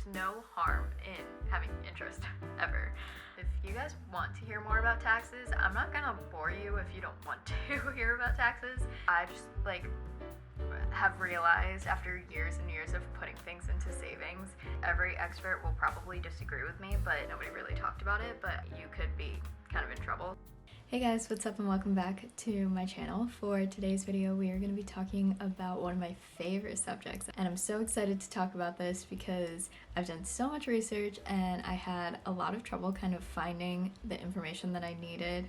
there's no harm in having interest ever. If you guys want to hear more about taxes, I'm not gonna bore you if you don't want to hear about taxes. I just have realized after years and years of putting things into savings, every expert will probably disagree with me, but nobody really talked about it, but you could be kind of in trouble. Hey guys, what's up and welcome back to my channel. For today's video, we are going to be talking about one of my favorite subjects, and I'm so excited to talk about this because I've done so much research and I had a lot of trouble kind of finding the information that I needed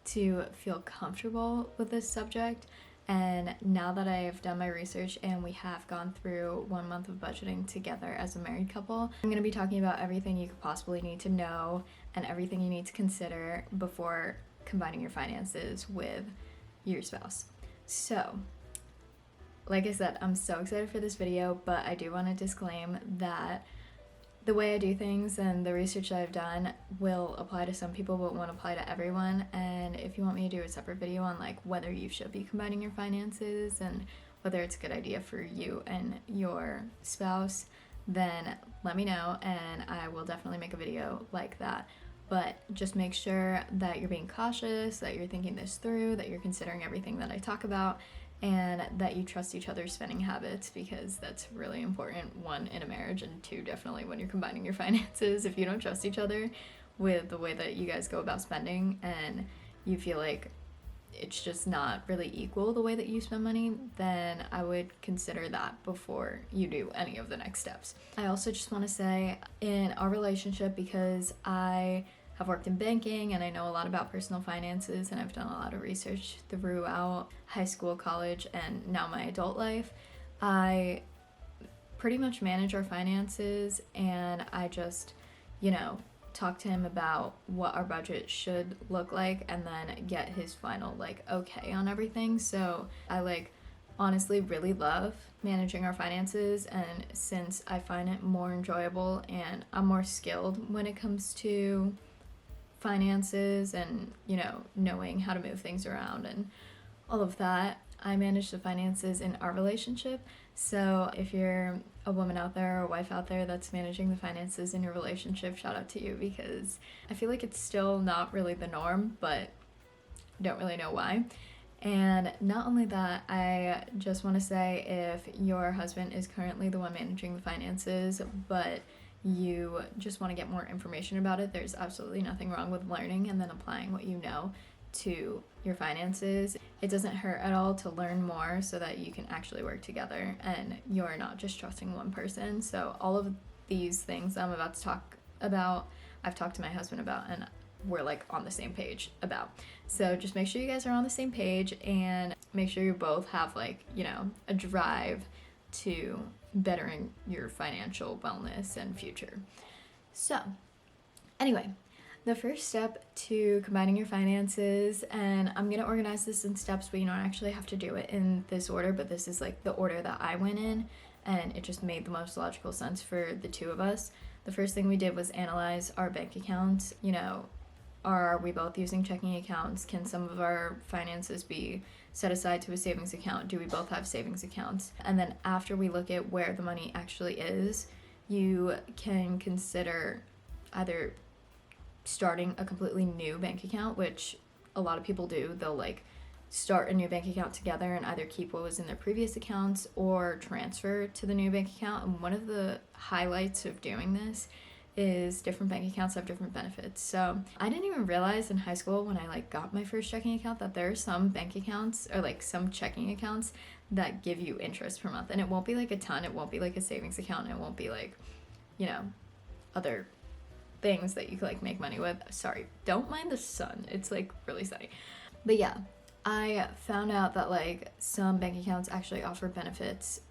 to feel comfortable with this subject. And now that I've done my research and we have gone through 1 month of budgeting together as a married couple, I'm going to be talking about everything you could possibly need to know and everything you need to consider before combining your finances with your spouse. So, like I said, I'm so excited for this video, but I do want to disclaim that the way I do things and the research that I've done will apply to some people but won't apply to everyone. And if you want me to do a separate video on like whether you should be combining your finances and whether it's a good idea for you and your spouse, then let me know and I will definitely make a video like that. But just make sure that you're being cautious, that you're thinking this through, that you're considering everything that I talk about, and that you trust each other's spending habits, because that's really important, one, in a marriage, and two, definitely when you're combining your finances. If you don't trust each other with the way that you guys go about spending and you feel like it's just not really equal the way that you spend money, then I would consider that before you do any of the next steps. I also just want to say, in our relationship, because I have worked in banking and I know a lot about personal finances and I've done a lot of research throughout high school, college, and now my adult life, I pretty much manage our finances, and I just, talk to him about what our budget should look like and then get his final okay on everything. So I honestly really love managing our finances, and since I find it more enjoyable and I'm more skilled when it comes to finances and knowing how to move things around and all of that, I manage the finances in our relationship. So if you're a woman out there or a wife out there that's managing the finances in your relationship, shout out to you, because I feel like it's still not really the norm, but don't really know why. And not only that, I just want to say, if your husband is currently the one managing the finances, but you just want to get more information about it, there's absolutely nothing wrong with learning and then applying what you know to your finances. It doesn't hurt at all to learn more so that you can actually work together and you're not just trusting one person. So all of these things I'm about to talk about, I've talked to my husband about, and we're on the same page about. So just make sure you guys are on the same page and make sure you both have a drive to bettering your financial wellness and future. So anyway, the first step to combining your finances, and I'm going to organize this in steps, but you don't actually have to do it in this order, but this is the order that I went in, and it just made the most logical sense for the two of us. The first thing we did was analyze our bank accounts. Are we both using checking accounts? Can some of our finances be set aside to a savings account? Do we both have savings accounts? And then after we look at where the money actually is, you can consider either starting a completely new bank account, which a lot of people do. They'll start a new bank account together and either keep what was in their previous accounts or transfer to the new bank account. And one of the highlights of doing this is different bank accounts have different benefits. So I didn't even realize in high school when I got my first checking account that there are some bank accounts or some checking accounts that give you interest per month, and it won't be a ton. It won't be a savings account. It won't be other things that you could make money with. Sorry, don't mind the sun. It's really sunny. But yeah, I found out that some bank accounts actually offer benefits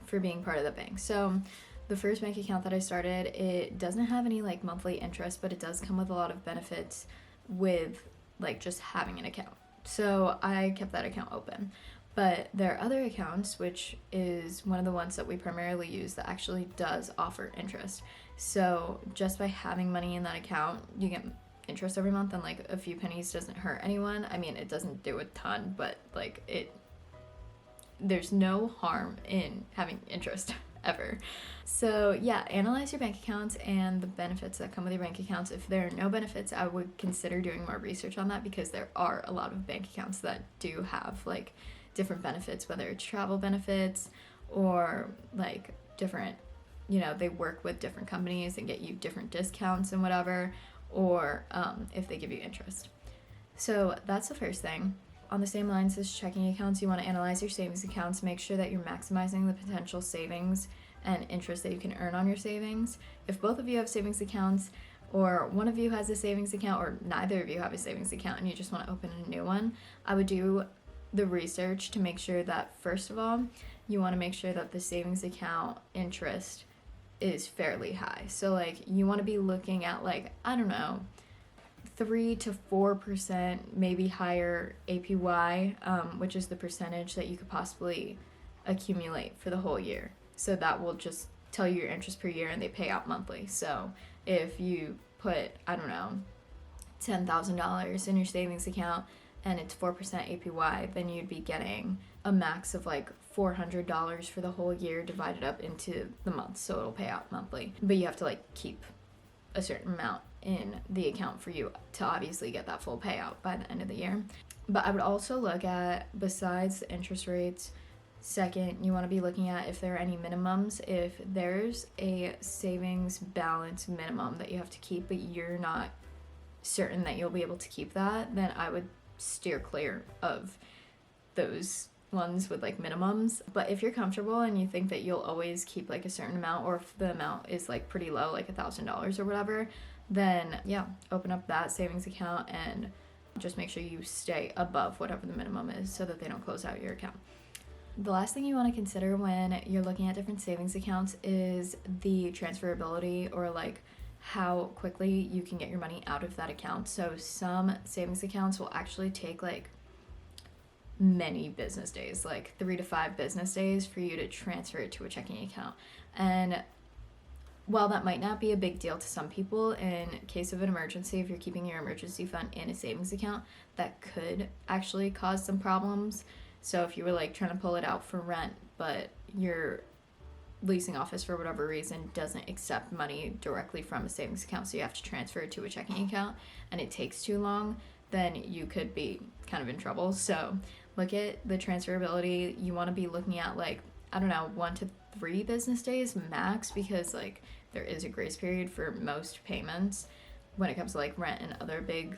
for being part of the bank. So the first bank account that I started, it doesn't have any monthly interest, but it does come with a lot of benefits with just having an account. So I kept that account open. But there are other accounts, which is one of the ones that we primarily use, that actually does offer interest. So just by having money in that account, you get interest every month, and a few pennies doesn't hurt anyone. I mean, it doesn't do a ton, but there's no harm in having interest ever. So yeah, analyze your bank accounts and the benefits that come with your bank accounts. If there are no benefits, I would consider doing more research on that, because there are a lot of bank accounts that do have like different benefits, whether it's travel benefits or like different, they work with different companies and get you different discounts and whatever, or if they give you interest. So that's the first thing. On the same lines as checking accounts, you want to analyze your savings accounts, make sure that you're maximizing the potential savings and interest that you can earn on your savings. If both of you have savings accounts, or one of you has a savings account, or neither of you have a savings account and you just want to open a new one, I would do the research to make sure that, first of all, you want to make sure that the savings account interest is fairly high. So like you want to be looking at like, I don't know, 3 to 4%, maybe higher APY, which is the percentage that you could possibly accumulate for the whole year. So that will just tell you your interest per year, and they pay out monthly. So if you put, I don't know, $10,000 in your savings account and it's 4% APY, then you'd be getting a max of like $400 for the whole year divided up into the months. So it'll pay out monthly, but you have to like keep a certain amount in the account for you to obviously get that full payout by the end of the year. But I would also look at, besides the interest rates, second, you want to be looking at if there are any minimums. If there's a savings balance minimum that you have to keep, but you're not certain that you'll be able to keep that, then I would steer clear of those ones with like minimums. But if you're comfortable and you think that you'll always keep like a certain amount, or if the amount is like pretty low, like $1,000 or whatever, then yeah, open up that savings account and just make sure you stay above whatever the minimum is so that they don't close out your account. The last thing you want to consider when you're looking at different savings accounts is the transferability, or like how quickly you can get your money out of that account. So some savings accounts will actually take like many business days, like 3 to 5 business days for you to transfer it to a checking account. And while that might not be a big deal to some people, in case of an emergency, if you're keeping your emergency fund in a savings account, that could actually cause some problems. So if you were like trying to pull it out for rent, but your leasing office for whatever reason doesn't accept money directly from a savings account, so you have to transfer it to a checking account, and it takes too long, then you could be kind of in trouble. So look at the transferability. You want to be looking at like, I don't know, 1 to 3 business days max, because like there is a grace period for most payments when it comes to like rent and other big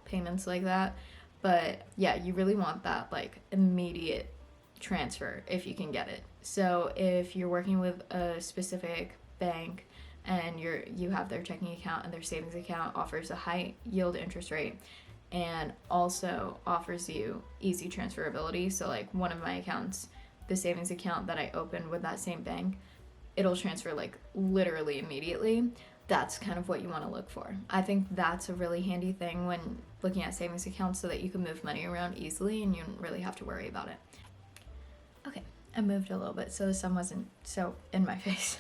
payments like that. But yeah, you really want that like immediate transfer if you can get it. So if you're working with a specific bank and you have their checking account and their savings account offers a high yield interest rate and also offers you easy transferability, so like one of my accounts, the savings account that I opened with that same bank, it'll transfer like literally immediately. That's kind of what you want to look for. I think that's a really handy thing when looking at savings accounts, so that you can move money around easily and you don't really have to worry about it. Okay, I moved a little bit so the sun wasn't so in my face.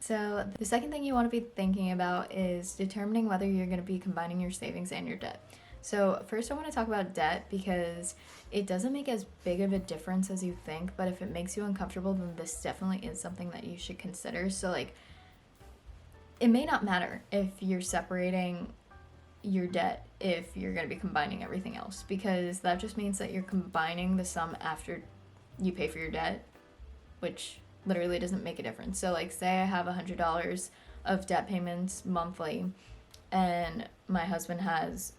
So the second thing you want to be thinking about is determining whether you're going to be combining your savings and your debt. So first I want to talk about debt, because it doesn't make as big of a difference as you think, but if it makes you uncomfortable, then this definitely is something that you should consider. So like, it may not matter if you're separating your debt if you're going to be combining everything else, because that just means that you're combining the sum after you pay for your debt, which literally doesn't make a difference. So like, say I have $100 of debt payments monthly and my husband has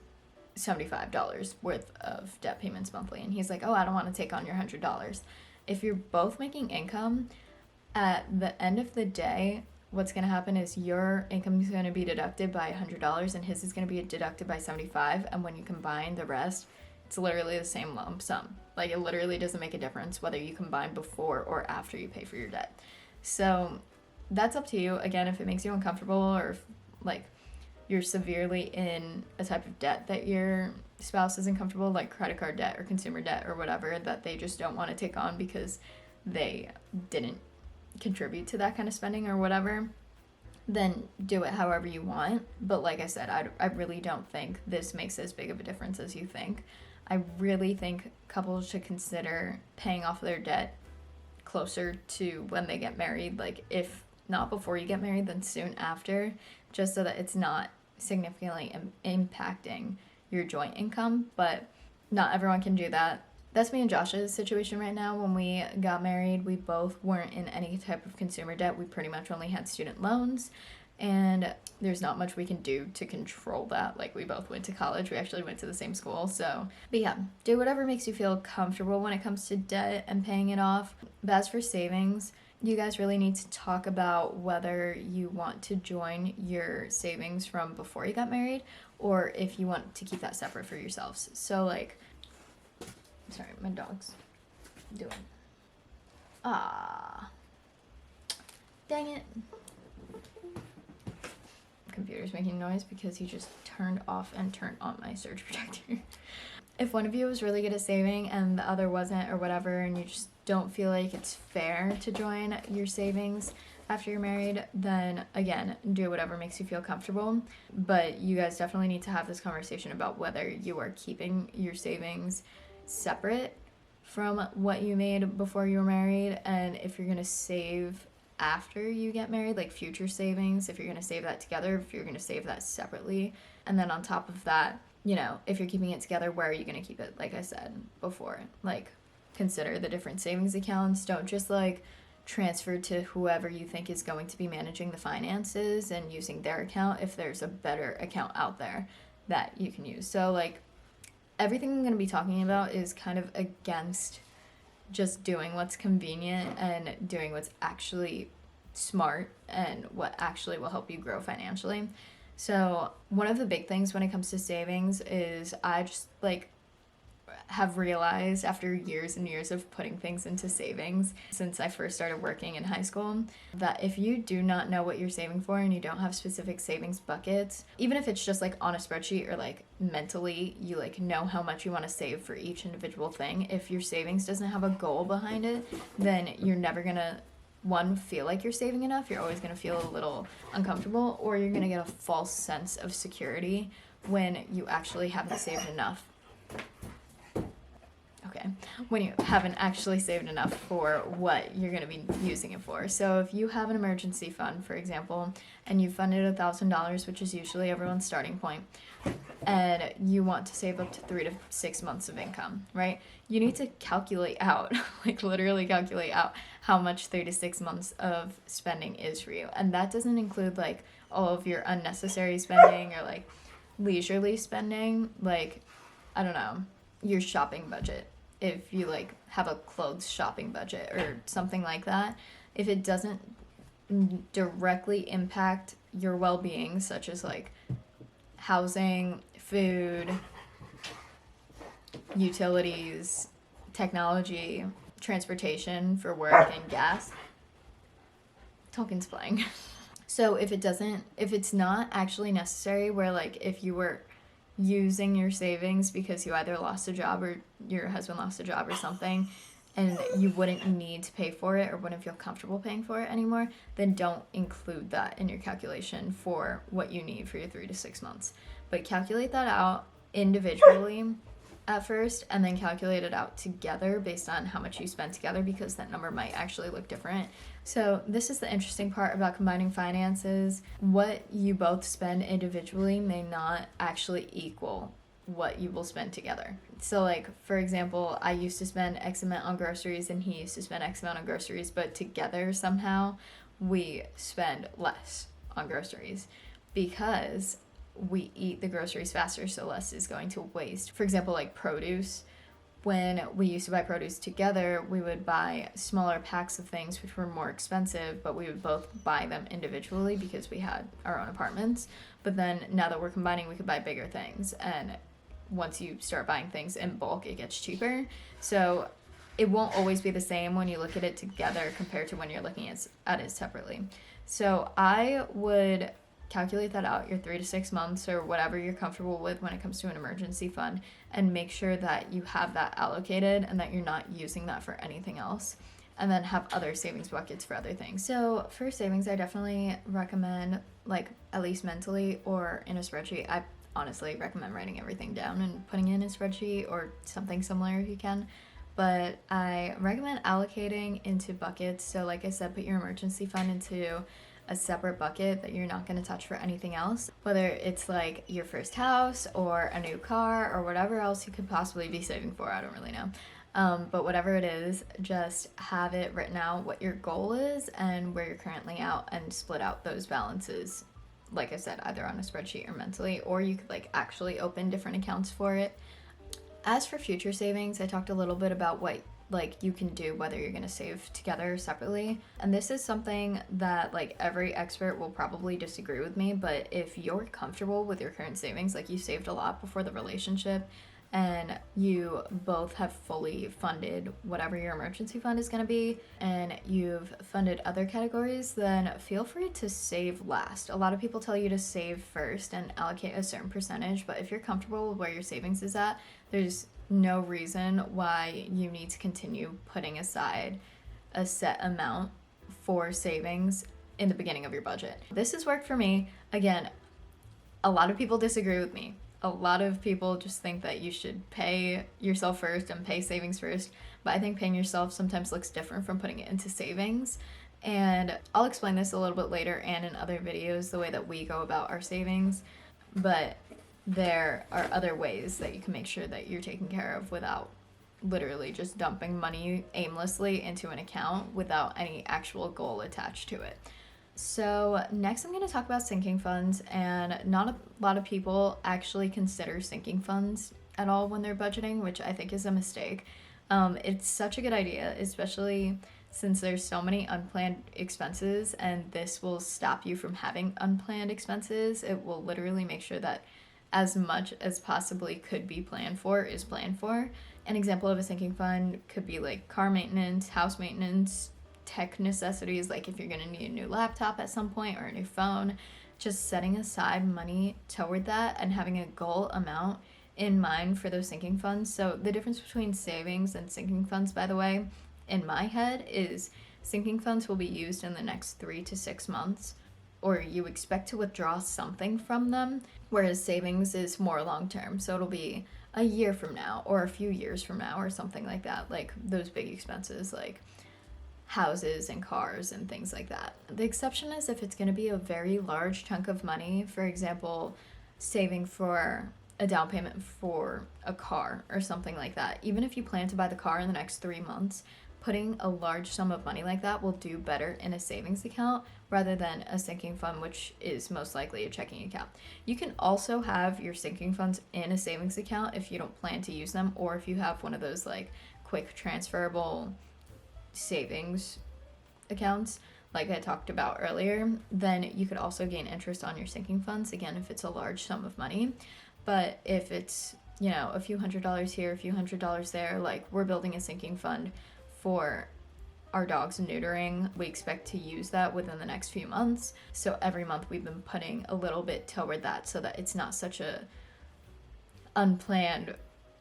$75 worth of debt payments monthly, and he's like, oh, I don't want to take on your $100. If you're both making income, at the end of the day, what's going to happen is your income is going to be deducted by $100 and his is going to be deducted by $75, and when you combine the rest, it's literally the same lump sum. Like, it literally doesn't make a difference whether you combine before or after you pay for your debt. So that's up to you. Again, if it makes you uncomfortable, or if like you're severely in a type of debt that your spouse isn't comfortable, like credit card debt or consumer debt or whatever, that they just don't want to take on because they didn't contribute to that kind of spending or whatever, then do it however you want. But like I said, I really don't think this makes as big of a difference as you think. I really think couples should consider paying off their debt closer to when they get married, like if not before you get married, then soon after, just so that it's not significantly impacting your joint income. But not everyone can do that. That's me and Josh's situation right now. When we got married, we both weren't in any type of consumer debt. We pretty much only had student loans, and there's not much we can do to control that. Like, we both went to college. We actually went to the same school. So, but yeah, do whatever makes you feel comfortable when it comes to debt and paying it off. But as for savings, you guys really need to talk about whether you want to join your savings from before you got married, or if you want to keep that separate for yourselves. So, like, sorry, my dog's doing. Dang it. Computer's making noise because he just turned off and turned on my surge protector. If one of you was really good at saving and the other wasn't, or whatever, and you just don't feel like it's fair to join your savings after you're married, then again, do whatever makes you feel comfortable. But you guys definitely need to have this conversation about whether you are keeping your savings separate from what you made before you were married, and if you're gonna save after you get married, like future savings, if you're gonna save that together, if you're gonna save that separately. And then on top of that, you know, if you're keeping it together, where are you gonna keep it? Like I said before, like, consider the different savings accounts. Don't just like transfer to whoever you think is going to be managing the finances and using their account if there's a better account out there that you can use. So like, everything I'm going to be talking about is kind of against just doing what's convenient and doing what's actually smart and what actually will help you grow financially. So one of the big things when it comes to savings is I just like have realized after years and years of putting things into savings since I first started working in high school, that if you do not know what you're saving for and you don't have specific savings buckets, even if it's just like on a spreadsheet or like mentally you like know how much you want to save for each individual thing, if your savings doesn't have a goal behind it, then you're never gonna feel like you're saving enough. You're always gonna feel a little uncomfortable, or you're gonna get a false sense of security when you actually haven't saved enough. Okay, when you haven't actually saved enough for what you're going to be using it for. So if you have an emergency fund, for example, and you funded $1,000, which is usually everyone's starting point, and you want to save up to 3 to 6 months of income, right? You need to calculate out, like literally calculate out how much 3 to 6 months of spending is for you. And that doesn't include like all of your unnecessary spending or like leisurely spending, like, I don't know, your shopping budget. If you like have a clothes shopping budget or something like that, if it doesn't directly impact your well-being, such as like housing, food, utilities, technology, transportation for work, and gas. Tolkien's playing. So if it's not actually necessary, where like if you were using your savings because you either lost a job or your husband lost a job or something, and you wouldn't need to pay for it or wouldn't feel comfortable paying for it anymore, then don't include that in your calculation for what you need for your 3 to 6 months. But calculate that out individually at first, and then calculate it out together based on how much you spend together, because that number might actually look different. So this is the interesting part about combining finances. What you both spend individually may not actually equal what you will spend together. So like, for example, I used to spend X amount on groceries and he used to spend X amount on groceries, but together somehow we spend less on groceries because we eat the groceries faster, so less is going to waste. For example, like produce. When we used to buy produce together, we would buy smaller packs of things which were more expensive, but we would both buy them individually because we had our own apartments. But then now that we're combining, we could buy bigger things, and once you start buying things in bulk, it gets cheaper. So it won't always be the same when you look at it together compared to when you're looking at it separately. So I would calculate that out, your 3 to 6 months or whatever you're comfortable with when it comes to an emergency fund, and make sure that you have that allocated and that you're not using that for anything else, and then have other savings buckets for other things. So for savings, I definitely recommend, like, at least mentally or in a spreadsheet. I honestly recommend writing everything down and putting it in a spreadsheet or something similar if you can. but I recommend allocating into buckets. So like I said, put your emergency fund into a separate bucket that you're not going to touch for anything else, whether it's like your first house or a new car or whatever else you could possibly be saving for. I don't really know. But whatever it is, just have it written out what your goal is and where you're currently out, and split out those balances, like I said, either on a spreadsheet or mentally, or you could like actually open different accounts for it. As for future savings, I talked a little bit about what like you can do, whether you're going to save together or separately. And this is something that like every expert will probably disagree with me, but if you're comfortable with your current savings, like you saved a lot before the relationship and you both have fully funded whatever your emergency fund is going to be, and you've funded other categories, then feel free to save last. A lot of people tell you to save first and allocate a certain percentage, but if you're comfortable with where your savings is at, there's no reason why you need to continue putting aside a set amount for savings in the beginning of your budget. This has worked for me. Again, a lot of people disagree with me. A lot of people just think that you should pay yourself first and pay savings first, but I think paying yourself sometimes looks different from putting it into savings. And I'll explain this a little bit later and in other videos, the way that we go about our savings, but there are other ways that you can make sure that you're taken care of without literally just dumping money aimlessly into an account without any actual goal attached to it. So next I'm going to talk about sinking funds, and not a lot of people actually consider sinking funds at all when they're budgeting, which I think is a mistake. It's such a good idea, especially since there's so many unplanned expenses, and this will stop you from having unplanned expenses. It will literally make sure that as much as possibly could be planned for is planned for. An example of a sinking fund could be like car maintenance, house maintenance, tech necessities, like if you're going to need a new laptop at some point or a new phone. Just setting aside money toward that and having a goal amount in mind for those sinking funds. So the difference between savings and sinking funds, by the way, in my head is sinking funds will be used in the next 3 to 6 months, or you expect to withdraw something from them, whereas savings is more long term. So it'll be a year from now or a few years from now or something like that, like those big expenses like houses and cars and things like that. The exception is if it's going to be a very large chunk of money, for example, saving for a down payment for a car or something like that. Even if you plan to buy the car in the next 3 months, putting a large sum of money like that will do better in a savings account rather than a sinking fund, which is most likely a checking account. You can also have your sinking funds in a savings account if you don't plan to use them, or if you have one of those like quick transferable savings accounts like I talked about earlier, then you could also gain interest on your sinking funds, again, if it's a large sum of money. But if it's, you know, a few $100s here, a few $100s there, like we're building a sinking fund for our dog's neutering. We expect to use that within the next few months. So every month we've been putting a little bit toward that so that it's not such a unplanned,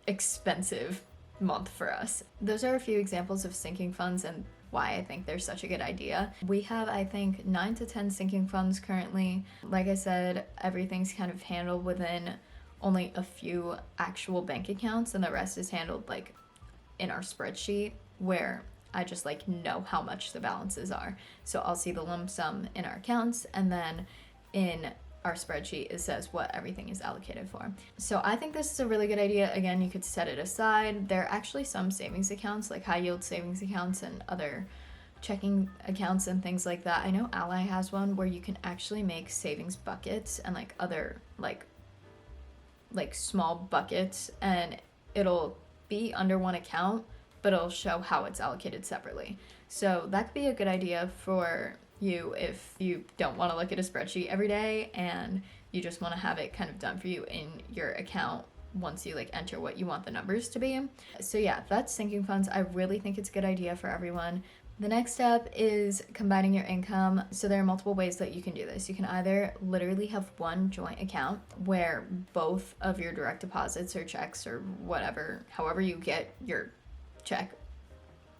expensive month for us. Those are a few examples of sinking funds and why I think they're such a good idea. We have, I think, 9 to 10 sinking funds currently. Like I said, everything's kind of handled within only a few actual bank accounts, and the rest is handled like in our spreadsheet where I just like know how much the balances are. So I'll see the lump sum in our accounts, and then in our spreadsheet it says what everything is allocated for. So I think this is a really good idea. Again, you could set it aside. There are actually some savings accounts, like high yield savings accounts and other checking accounts and things like that. I know Ally has one where you can actually make savings buckets and like other like small buckets, and it'll be under one account, but it'll show how it's allocated separately. So that could be a good idea for you if you don't want to look at a spreadsheet every day and you just want to have it kind of done for you in your account once you like enter what you want the numbers to be. So yeah, that's sinking funds. I really think it's a good idea for everyone. The next step is combining your income. So there are multiple ways that you can do this. You can either literally have one joint account where both of your direct deposits or checks or whatever, however you get your check,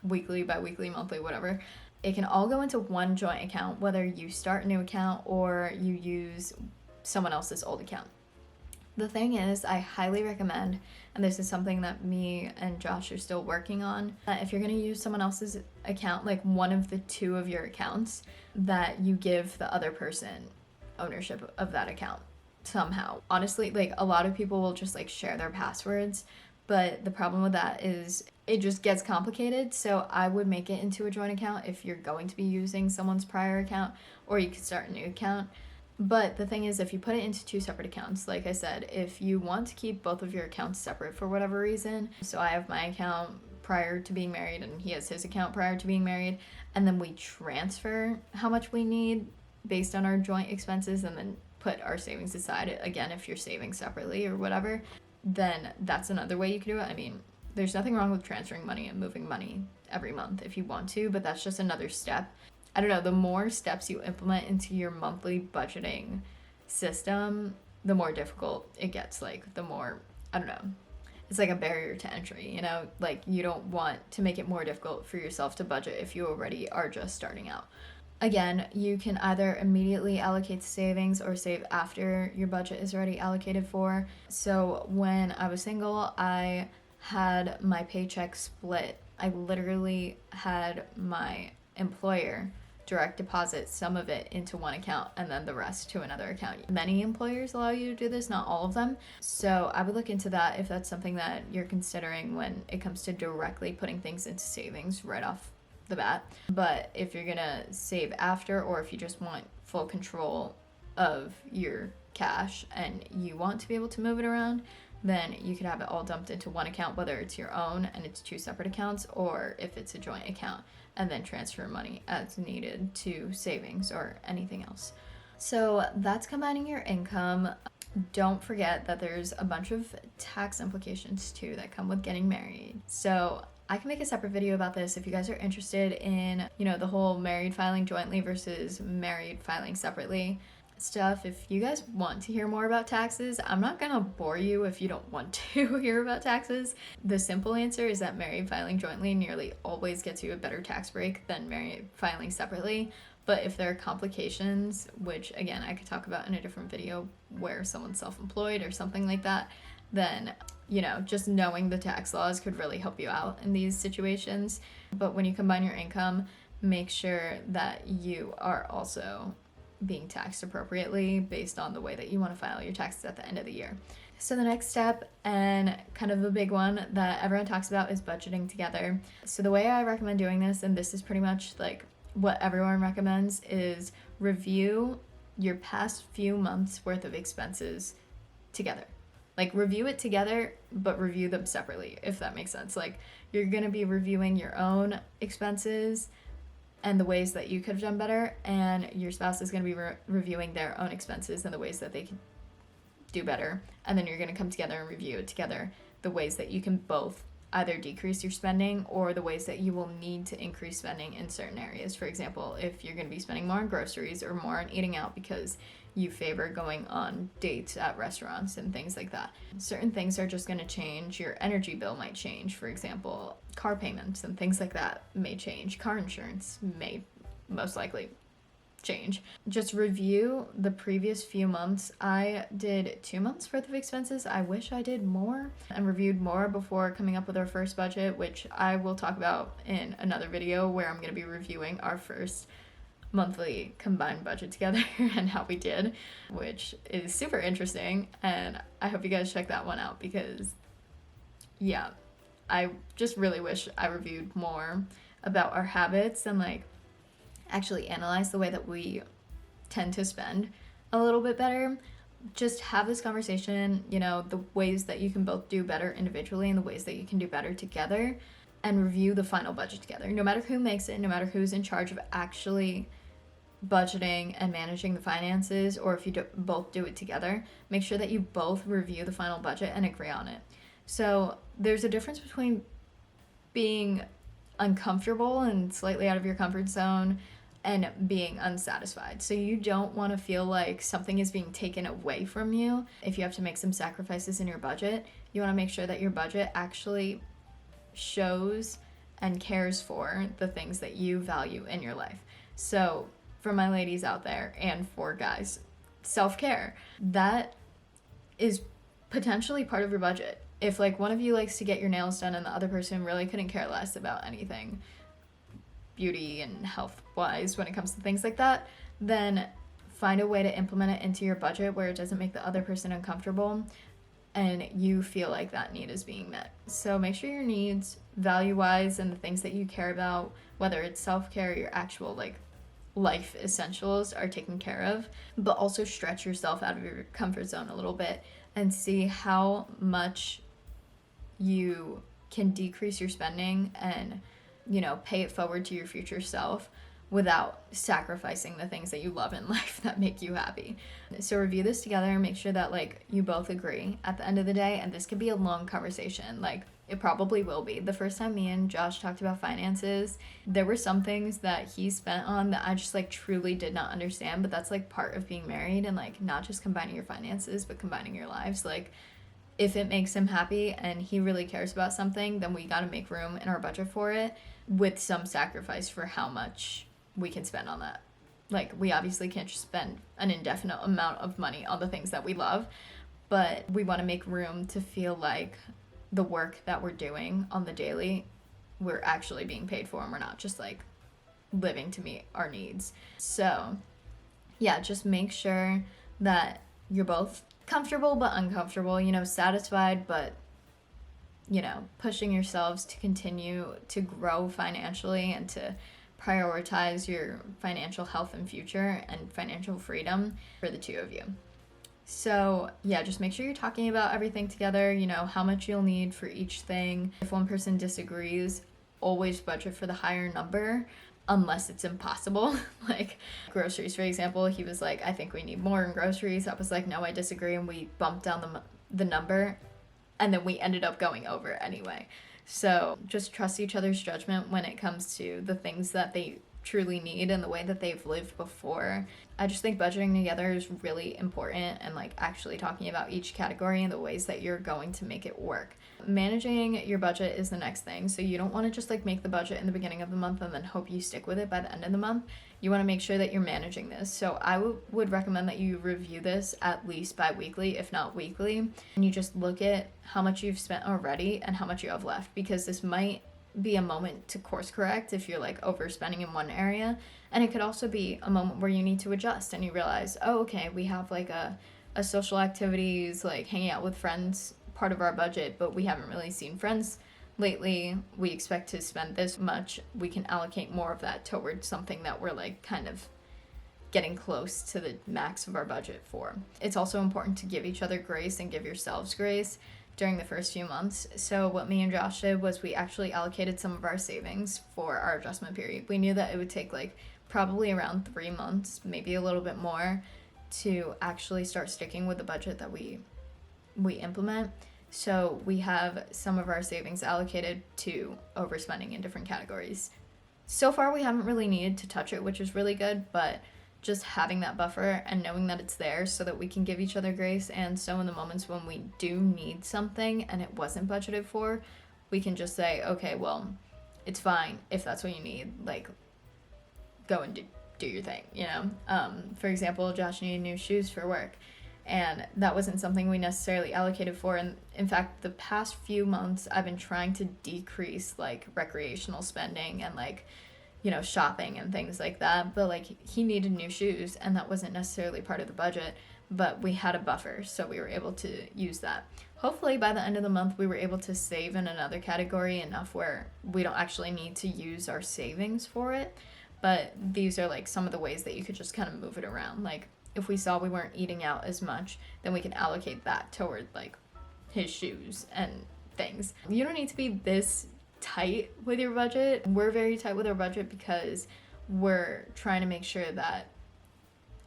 weekly, bi-weekly, monthly, whatever, it can all go into one joint account, whether you start a new account or you use someone else's old account. The thing is, I highly recommend, and this is something that me and Josh are still working on, that if you're going to use someone else's account, like one of the two of your accounts, that you give the other person ownership of that account somehow. Honestly, like a lot of people will just like share their passwords, but the problem with that is it just gets complicated. So I would make it into a joint account if you're going to be using someone's prior account, or you could start a new account. But the thing is, if you put it into two separate accounts, like I said, if you want to keep both of your accounts separate for whatever reason, so I have my account prior to being married and he has his account prior to being married, and then we transfer how much we need based on our joint expenses and then put our savings aside, again, if you're saving separately or whatever, then that's another way you can do it. I mean, there's nothing wrong with transferring money and moving money every month if you want to, but that's just another step. I don't know, the more steps you implement into your monthly budgeting system, the more difficult it gets. Like, the more, I don't know, it's like a barrier to entry, you know? Like, you don't want to make it more difficult for yourself to budget if you already are just starting out. Again, you can either immediately allocate to savings or save after your budget is already allocated for. So when I was single, I had my paycheck split. I literally had my employer direct deposit some of it into one account and then the rest to another account. Many employers allow you to do this, not all of them. So I would look into that if that's something that you're considering when it comes to directly putting things into savings right off the bat. But if you're gonna save after, or if you just want full control of your cash and you want to be able to move it around, then you could have it all dumped into one account, whether it's your own and it's two separate accounts, or if it's a joint account, and then transfer money as needed to savings or anything else. So that's combining your income. Don't forget that there's a bunch of tax implications too that come with getting married. So I can make a separate video about this if you guys are interested in, you know, the whole married filing jointly versus married filing separately stuff. If you guys want to hear more about taxes, I'm not gonna bore you if you don't want to hear about taxes. The simple answer is that married filing jointly nearly always gets you a better tax break than married filing separately. But if there are complications, which again I could talk about in a different video where someone's self-employed or something like that, then, you know, just knowing the tax laws could really help you out in these situations. But when you combine your income, make sure that you are also being taxed appropriately based on the way that you want to file your taxes at the end of the year. So the next step, and kind of the big one that everyone talks about, is budgeting together. So the way I recommend doing this, and this is pretty much like what everyone recommends, is review your past few months worth of expenses together. Like, review it together, but review them separately, if that makes sense. Like, you're going to be reviewing your own expenses and the ways that you could have done better, and your spouse is going to be reviewing their own expenses and the ways that they could do better. And then you're going to come together and review it together, the ways that you can both either decrease your spending or the ways that you will need to increase spending in certain areas. For example, if you're going to be spending more on groceries or more on eating out because you favor going on dates at restaurants and things like that. Certain things are just going to change. Your energy bill might change, for example. Car payments and things like that may change. Car insurance may most likely change. Just review the previous few months. I did 2 months worth of expenses. I wish I did more and reviewed more before coming up with our first budget, which I will talk about in another video where I'm going to be reviewing our first monthly combined budget together and how we did, which is super interesting, and I hope you guys check that one out because yeah, I just really wish I reviewed more about our habits and like actually analyze the way that we tend to spend a little bit better. Just have this conversation, you know, the ways that you can both do better individually and the ways that you can do better together, and review the final budget together. No matter who makes it, no matter who's in charge of actually budgeting and managing the finances, or if you both do it together, make sure that you both review the final budget and agree on it. So there's a difference between being uncomfortable and slightly out of your comfort zone and being unsatisfied. So you don't want to feel like something is being taken away from you. If you have to make some sacrifices in your budget, you want to make sure that your budget actually shows and cares for the things that you value in your life. So for my ladies out there and for guys, self-care, that is potentially part of your budget. If like one of you likes to get your nails done and the other person really couldn't care less about anything beauty and health wise when it comes to things like that, then find a way to implement it into your budget where it doesn't make the other person uncomfortable and you feel like that need is being met. So make sure your needs, value-wise, and the things that you care about, whether it's self-care or your actual like life essentials, are taken care of. But also stretch yourself out of your comfort zone a little bit and see how much you can decrease your spending and, you know, pay it forward to your future self without sacrificing the things that you love in life that make you happy. So review this together and make sure that like you both agree at the end of the day. And this could be a long conversation. Like it probably will be. The first time me and Josh talked about finances, there were some things that he spent on that I just like truly did not understand, but that's like part of being married and like not just combining your finances, but combining your lives. Like if it makes him happy and he really cares about something, then we got to make room in our budget for it with some sacrifice for how much we can spend on that. Like we obviously can't just spend an indefinite amount of money on the things that we love, but we want to make room to feel like the work that we're doing on the daily, we're actually being paid for and we're not just like living to meet our needs. So yeah, just make sure that you're both comfortable but uncomfortable, you know, satisfied but, you know, pushing yourselves to continue to grow financially and to prioritize your financial health and future and financial freedom for the two of you. So yeah, just make sure you're talking about everything together, you know, how much you'll need for each thing. If one person disagrees, always budget for the higher number unless it's impossible. Like groceries, for example, he was like, I think we need more in groceries. I was like, no, I disagree, and we bumped down the number, and then we ended up going over anyway. So just trust each other's judgment when it comes to the things that they truly need and the way that they've lived before. I just think budgeting together is really important, and like actually talking about each category and the ways that you're going to make it work. Managing your budget is the next thing. So you don't want to just like make the budget in the beginning of the month and then hope you stick with it by the end of the month. You want to make sure that you're managing this. So I would recommend that you review this at least bi-weekly, if not weekly, and you just look at how much you've spent already and how much you have left, because this might be a moment to course correct if you're like overspending in one area, and it could also be a moment where you need to adjust and you realize, oh, okay, we have like a social activities, like hanging out with friends, part of our budget, but we haven't really seen friends lately. We expect to spend this much. We can allocate more of that towards something that we're like kind of getting close to the max of our budget for. It's also important to give each other grace and give yourselves grace during the first few months. So what me and Josh did was we actually allocated some of our savings for our adjustment period. We knew that it would take like probably around 3 months, maybe a little bit more, to actually start sticking with the budget that we implement. So we have some of our savings allocated to overspending in different categories. So far we haven't really needed to touch it, which is really good, but just having that buffer and knowing that it's there so that we can give each other grace, and so in the moments when we do need something and it wasn't budgeted for, we can just say, okay, well, it's fine if that's what you need, like go and do your thing, you know. For example, Josh needed new shoes for work, and that wasn't something we necessarily allocated for. And in fact, the past few months I've been trying to decrease like recreational spending and like, you know, shopping and things like that, but like he needed new shoes and that wasn't necessarily part of the budget, but we had a buffer, so we were able to use that. Hopefully by the end of the month we were able to save in another category enough where we don't actually need to use our savings for it, but these are like some of the ways that you could just kind of move it around. Like if we saw we weren't eating out as much, then we can allocate that toward like his shoes and things. You don't need to be this tight with your budget. We're very tight with our budget because we're trying to make sure that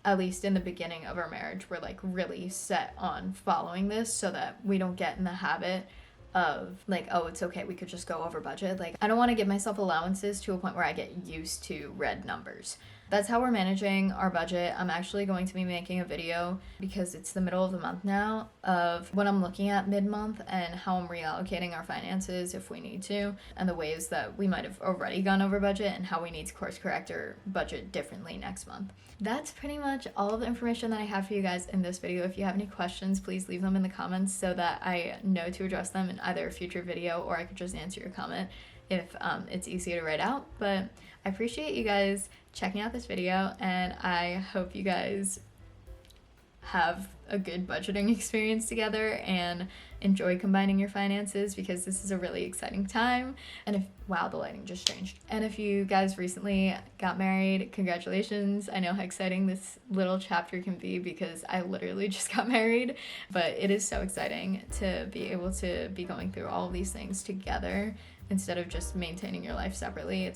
at least in the beginning of our marriage we're like really set on following this, so that we don't get in the habit of like, oh, it's okay, we could just go over budget. Like I don't want to give myself allowances to a point where I get used to red numbers. that's how we're managing our budget. I'm actually going to be making a video, because it's the middle of the month now, of what I'm looking at mid-month and how I'm reallocating our finances if we need to, and the ways that we might have already gone over budget and how we need to course correct our budget differently next month. That's pretty much all of the information that I have for you guys in this video. If you have any questions, please leave them in the comments so that I know to address them in either a future video, or I could just answer your comment if it's easier to write out. But I appreciate you guys checking out this video, and I hope you guys have a good budgeting experience together and enjoy combining your finances, because this is a really exciting time. And if, wow, the lighting just changed. And if you guys recently got married, congratulations. I know how exciting this little chapter can be, because I literally just got married, but it is so exciting to be able to be going through all of these things together instead of just maintaining your life separately.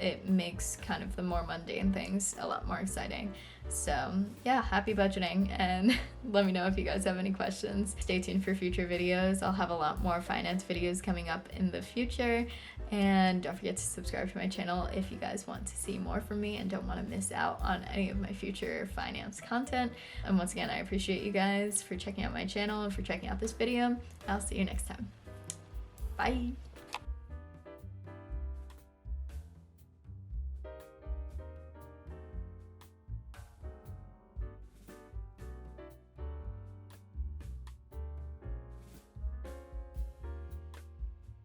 It makes kind of the more mundane things a lot more exciting. So yeah, happy budgeting, and let me know if you guys have any questions. Stay tuned for future videos. I'll have a lot more finance videos coming up in the future, and don't forget to subscribe to my channel if you guys want to see more from me and don't want to miss out on any of my future finance content. And once again, I appreciate you guys for checking out my channel and for checking out this video. I'll see you next time. Bye.